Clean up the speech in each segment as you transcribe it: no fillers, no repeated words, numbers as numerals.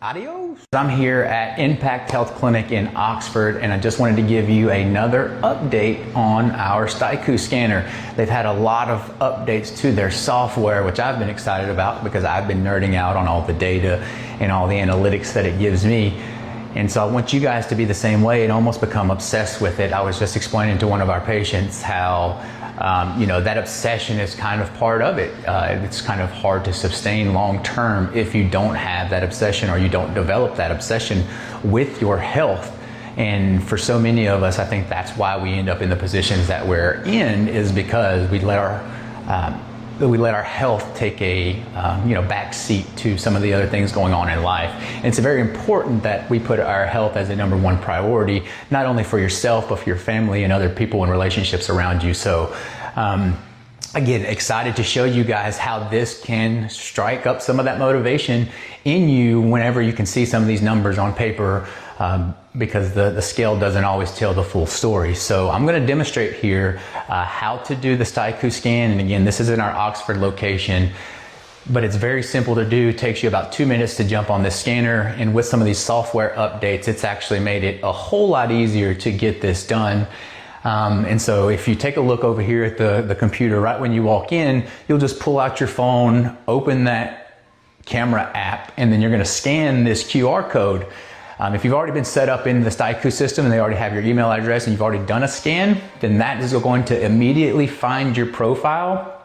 Adios. I'm here at Impact Health Clinic in Oxford, and I just wanted to give you another update on our Styku scanner. They've had a lot of updates to their software, which I've been excited about because I've been nerding out on all the data and all the analytics that it gives me. And so I want you guys to be the same way and almost become obsessed with it. I was just explaining to one of our patients how that obsession is kind of part of it. It's kind of hard to sustain long term if you don't have that obsession or you don't develop that obsession with your health. And for so many of us, I think that's why we end up in the positions that we're in, is because we let our health take a back seat to some of the other things going on in life. And it's very important that we put our health as a number one priority, not only for yourself, but for your family and other people and relationships around you. So again, excited to show you guys how this can strike up some of that motivation in you whenever you can see some of these numbers on paper, because the scale doesn't always tell the full story. So I'm going to demonstrate here how to do the Styku scan. And again, this is in our Oxford location, but it's very simple to do. It takes you about 2 minutes to jump on this scanner. And with some of these software updates, it's actually made it a whole lot easier to get this done. And so if you take a look over here at the computer, right when you walk in, you'll just pull out your phone, open that camera app, and then you're going to scan this QR code. If you've already been set up in the Styku system and they already have your email address and you've already done a scan, then that is going to immediately find your profile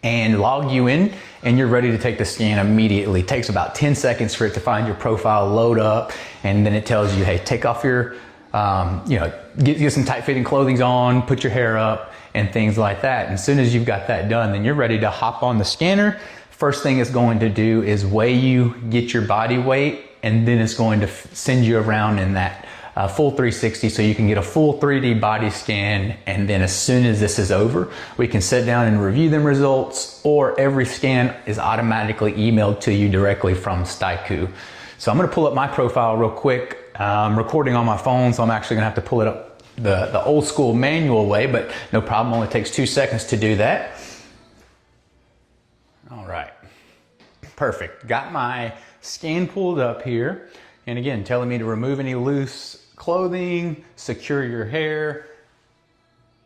and log you in, and you're ready to take the scan immediately. It takes about 10 seconds for it to find your profile, load up, and then it tells you, hey, take off your, get some tight-fitting clothing on, put your hair up, and things like that. And as soon as you've got that done, then you're ready to hop on the scanner. First thing it's going to do is weigh you, get your body weight, and then it's going to send you around in that full 360 so you can get a full 3D body scan. And then as soon as this is over, we can sit down and review them results, or every scan is automatically emailed to you directly from Styku. So I'm going to pull up my profile real quick. I'm recording on my phone, so I'm actually going to have to pull it up the old school manual way, but no problem. Only takes 2 seconds to do that. All right. Perfect. Got my scan pulled up here, and again telling me to remove any loose clothing, secure your hair,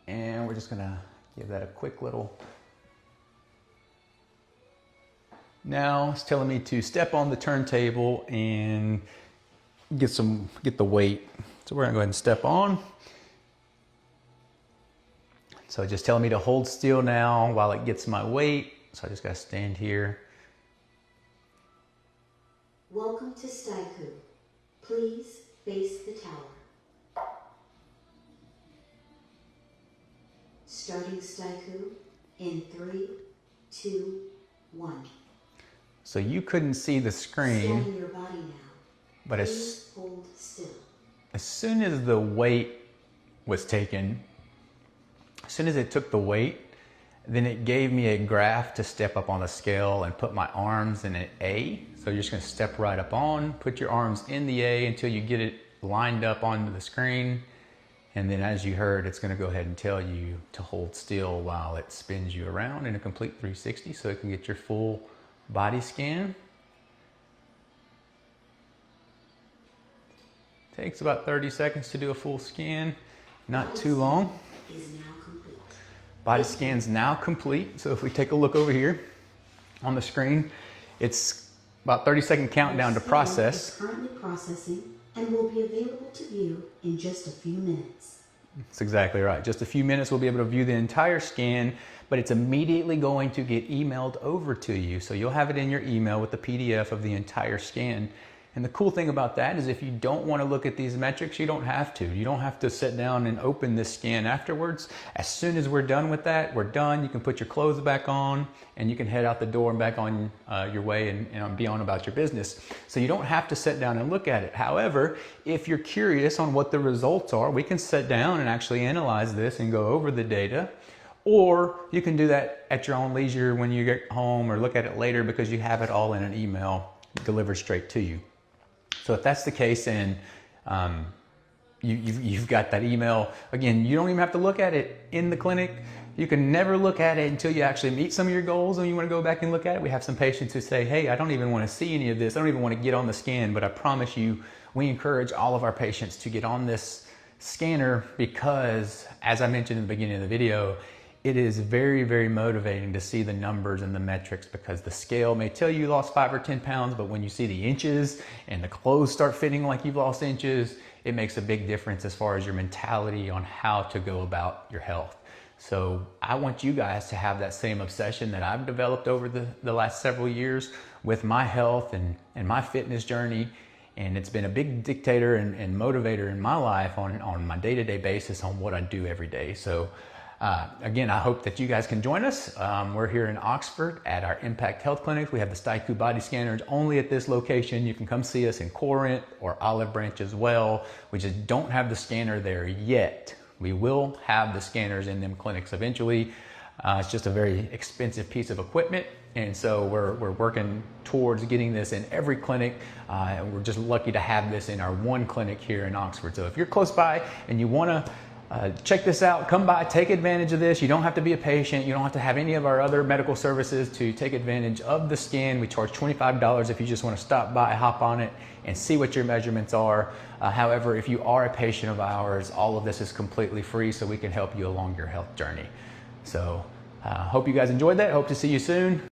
and we're just gonna give that a quick little. Now it's telling me to step on the turntable and get the weight. So we're gonna go ahead and step on. So just telling me to hold still now while it gets my weight. So I just gotta stand here. Welcome to Styku. Please face the tower. Starting Styku in 3, 2, 1. So you couldn't see the screen, Scanning your body now. But please hold still. As soon as the weight was taken, as soon as it took the weight, then it gave me a graph to step up on the scale and put my arms in an A. So you're just gonna step right up on, put your arms in the A until you get it lined up onto the screen. And then as you heard, it's gonna go ahead and tell you to hold still while it spins you around in a complete 360 so it can get your full body scan. Takes about 30 seconds to do a full scan, not too long. Is now complete. Body scan's now complete. So if we take a look over here on the screen, it's about 30-second countdown to process. It's currently processing and will be available to view in just a few minutes. That's exactly right. Just a few minutes we'll be able to view the entire scan, but it's immediately going to get emailed over to you. So you'll have it in your email with the PDF of the entire scan. And the cool thing about that is if you don't want to look at these metrics, you don't have to. You don't have to sit down and open this scan afterwards. As soon as we're done with that, we're done. You can put your clothes back on and you can head out the door and back on your way and be on about your business. So you don't have to sit down and look at it. However, if you're curious on what the results are, we can sit down and actually analyze this and go over the data. Or you can do that at your own leisure when you get home, or look at it later because you have it all in an email delivered straight to you. So if that's the case and you've got that email. Again, you don't even have to look at it in the clinic. You can never look at it until you actually meet some of your goals and you want to go back and look at it. We have some patients who say, hey, I don't even want to see any of this. I don't even want to get on the scan, but I promise you, we encourage all of our patients to get on this scanner because, as I mentioned in the beginning of the video, it is very, very motivating to see the numbers and the metrics, because the scale may tell you lost 5 or 10 pounds, but when you see the inches and the clothes start fitting like you've lost inches, it makes a big difference as far as your mentality on how to go about your health. So I want you guys to have that same obsession that I've developed over the last several years with my health and my fitness journey. And it's been a big dictator and motivator in my life on my day-to-day basis on what I do every day. So again, I hope that you guys can join us. We're here in Oxford at our Impact Health Clinic. We have the Styku body scanners only at this location. You can come see us in Corinth or Olive Branch as well. We just don't have the scanner there yet. We will have the scanners in them clinics eventually. It's just a very expensive piece of equipment. And so we're working towards getting this in every clinic. And we're just lucky to have this in our one clinic here in Oxford. So if you're close by and you want to check this out, come by, take advantage of this. You don't have to be a patient. You don't have to have any of our other medical services to take advantage of the scan. We charge $25 if you just want to stop by, hop on it, and see what your measurements are. However, if you are a patient of ours, all of this is completely free, so we can help you along your health journey. So hope you guys enjoyed that. Hope to see you soon.